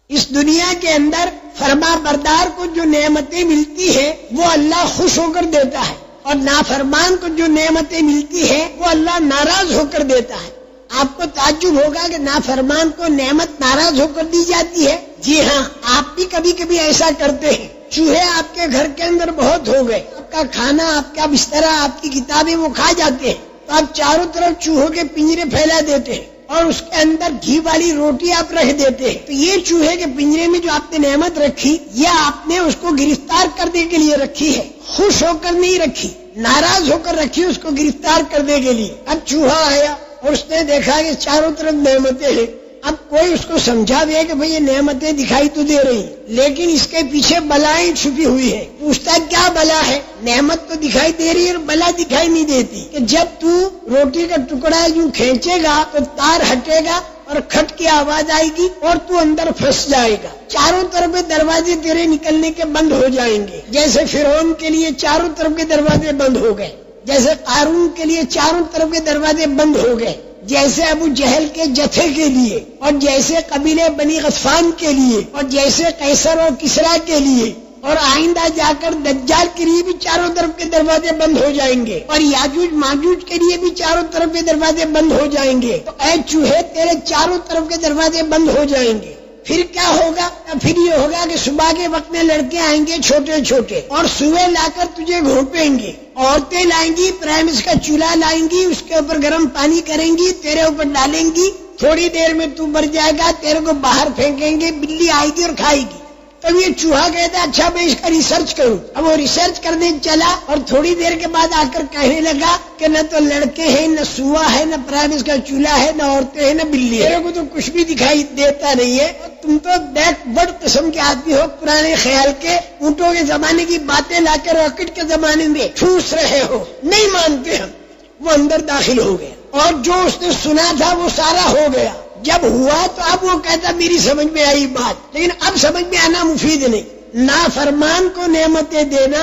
اس دنیا کے اندر فرما بردار کو جو نعمتیں ملتی ہے وہ اللہ خوش ہو کر دیتا ہے، اور نافرمان کو جو نعمتیں ملتی ہے وہ اللہ ناراض ہو کر دیتا ہے۔ آپ کو تعجب ہوگا کہ نافرمان کو نعمت ناراض ہو کر دی جاتی ہے۔ جی ہاں، آپ بھی کبھی کبھی ایسا کرتے ہیں۔ چوہے آپ کے گھر کے اندر بہت ہو گئے، آپ کا کھانا، آپ کا بسترا، آپ کی کتابیں وہ کھا جاتے ہیں، تو آپ چاروں طرف چوہوں کے پنجرے پھیلا دیتے ہیں اور اس کے اندر گھی والی روٹی آپ رکھ دیتے ہیں۔ تو یہ چوہے کے پنجرے میں جو آپ نے نعمت رکھی، یہ آپ نے اس کو گرفتار کرنے کے لیے رکھی ہے، خوش ہو کر نہیں رکھی، ناراض ہو کر رکھی اس کو گرفتار کرنے کے لیے۔ اب چوہا آیا اور اس نے دیکھا کہ چاروں طرف نعمتیں ہیں۔ اب کوئی اس کو سمجھا دے کہ بھئی یہ نعمتیں دکھائی تو دے رہی ہیں، لیکن اس کے پیچھے بلائیں چھپی ہوئی ہے۔ پوچھتا کیا بلا ہے؟ نعمت تو دکھائی دے رہی ہے اور بلا دکھائی نہیں دیتی، کہ جب تو روٹی کا ٹکڑا یوں کھینچے گا تو تار ہٹے گا اور کھٹ کی آواز آئے گی اور تو اندر پھنس جائے گا، چاروں طرف دروازے تیرے نکلنے کے بند ہو جائیں گے، جیسے فرعون کے لیے چاروں طرف کے دروازے بند ہو گئے، جیسے قارون کے لیے چاروں طرف کے دروازے بند ہو گئے، جیسے ابو جہل کے جتھے کے لیے، اور جیسے قبیلے بنی غطفان کے لیے، اور جیسے قیصر اور کسریٰ کے لیے، اور آئندہ جا کر دجال کے لیے بھی چاروں طرف کے دروازے بند ہو جائیں گے، اور یاجوج ماجوج کے لیے بھی چاروں طرف کے دروازے بند ہو جائیں گے۔ تو اے چوہے، تیرے چاروں طرف کے دروازے بند ہو جائیں گے۔ پھر کیا ہوگا؟ پھر یہ ہوگا کہ صبح کے وقت میں لڑکے آئیں گے چھوٹے چھوٹے، اور سوئے لا کر تجھے گھونپیں گے، عورتیں لائیں گی، پرائمس کا چولہا لائیں گی، اس کے اوپر گرم پانی کریں گی، تیرے اوپر ڈالیں گی، تھوڑی دیر میں تو مر جائے گا، تیرے کو باہر پھینکیں گے، بلی آئے گی اور کھائے گی۔ تب یہ چوہا کہتا اچھا میں اس کا ریسرچ کروں۔ اب وہ ریسرچ کرنے چلا اور تھوڑی دیر کے بعد آ کر کہنے لگا کہ نہ تو لڑکے ہیں، نہ سوا ہے، نہ پرائمس کا چولہا ہے، نہ عورتیں ہیں، نہ بلی ہے، میرے کو تو کچھ بھی دکھائی دیتا نہیں ہے۔ تم تو بیک بڑ قسم کے آدمی ہو، پرانے خیال کے، اونٹوں کے زمانے کی باتیں لا کر راکٹ کے زمانے میں ٹھوس رہے ہو، نہیں مانتے ہم۔ وہ اندر داخل ہو گیا اور جو اس نے سنا تھا وہ سارا ہو گیا۔ جب ہوا تو اب وہ کہتا میری سمجھ میں آئی بات، لیکن اب سمجھ میں آنا مفید نہیں۔ نافرمان کو نعمتیں دینا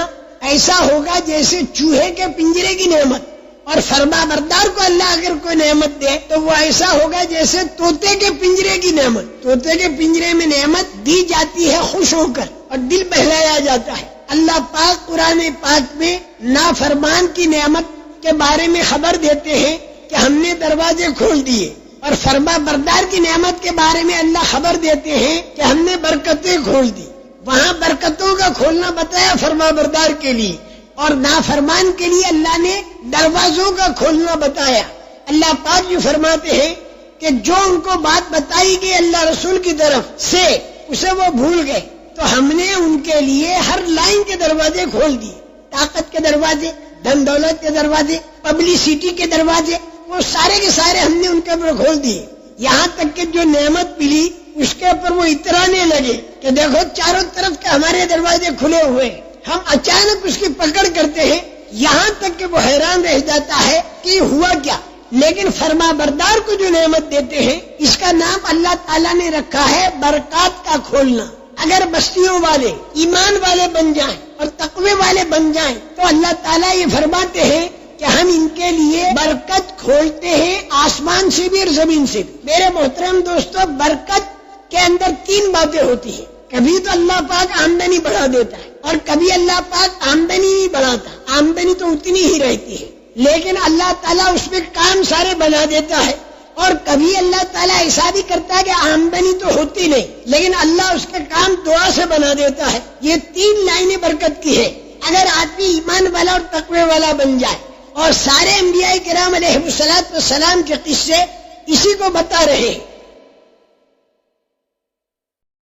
ایسا ہوگا جیسے چوہے کے پنجرے کی نعمت، اور فرما بردار کو اللہ اگر کوئی نعمت دے تو وہ ایسا ہوگا جیسے طوطے کے پنجرے کی نعمت۔ طوطے کے پنجرے میں نعمت دی جاتی ہے خوش ہو کر اور دل بہلایا جاتا ہے۔ اللہ پاک قرآن پاک میں نافرمان کی نعمت کے بارے میں خبر دیتے ہیں کہ ہم نے دروازے کھول دیے، اور فرما بردار کی نعمت کے بارے میں اللہ خبر دیتے ہیں کہ ہم نے برکتیں کھول دی۔ وہاں برکتوں کا کھولنا بتایا فرما بردار کے لیے، اور نافرمان کے لیے اللہ نے دروازوں کا کھولنا بتایا۔ اللہ پاک جو فرماتے ہیں کہ جو ان کو بات بتائی گئی اللہ رسول کی طرف سے اسے وہ بھول گئے، تو ہم نے ان کے لیے ہر لائن کے دروازے کھول دیے، طاقت کے دروازے، دھن دولت کے دروازے، پبلسٹی کے دروازے، وہ سارے کے سارے ہم نے ان کے اوپر کھول دیے۔ یہاں تک کہ جو نعمت ملی اس کے اوپر وہ اترانے لگے کہ دیکھو چاروں طرف کے ہمارے دروازے کھلے ہوئے، ہم اچانک اس کی پکڑ کرتے ہیں، یہاں تک کہ وہ حیران رہ جاتا ہے کہ ہوا کیا۔ لیکن فرما بردار کو جو نعمت دیتے ہیں اس کا نام اللہ تعالیٰ نے رکھا ہے برکات کا کھولنا۔ اگر بستیوں والے ایمان والے بن جائیں اور تقوی والے بن جائیں تو اللہ تعالیٰ یہ فرماتے ہیں کہ ہم ان کے لیے برکت کھولتے ہیں، آسمان سے بھی اور زمین سے بھی۔ میرے محترم دوستو، برکت کے اندر تین باتیں ہوتی ہیں۔ کبھی تو اللہ پاک آمدنی بڑھا دیتا ہے اور کبھی اللہ پاک آمدنی نہیں بڑھاتا، آمدنی تو اتنی ہی رہتی ہے، لیکن اللہ تعالیٰ اس میں کام سارے بنا دیتا ہے۔ اور کبھی اللہ تعالیٰ ایسا بھی کرتا ہے کہ آمدنی تو ہوتی نہیں لیکن اللہ اس کے کام دعا سے بنا دیتا ہے۔ یہ تین لائنیں برکت کی ہے۔ اگر آدمی ایمان والا اور تقوی والا بن جائے، اور سارے انبیاء کرام علیہ الصلوۃ والسلام کے قصے اسی کو بتا رہے ہیں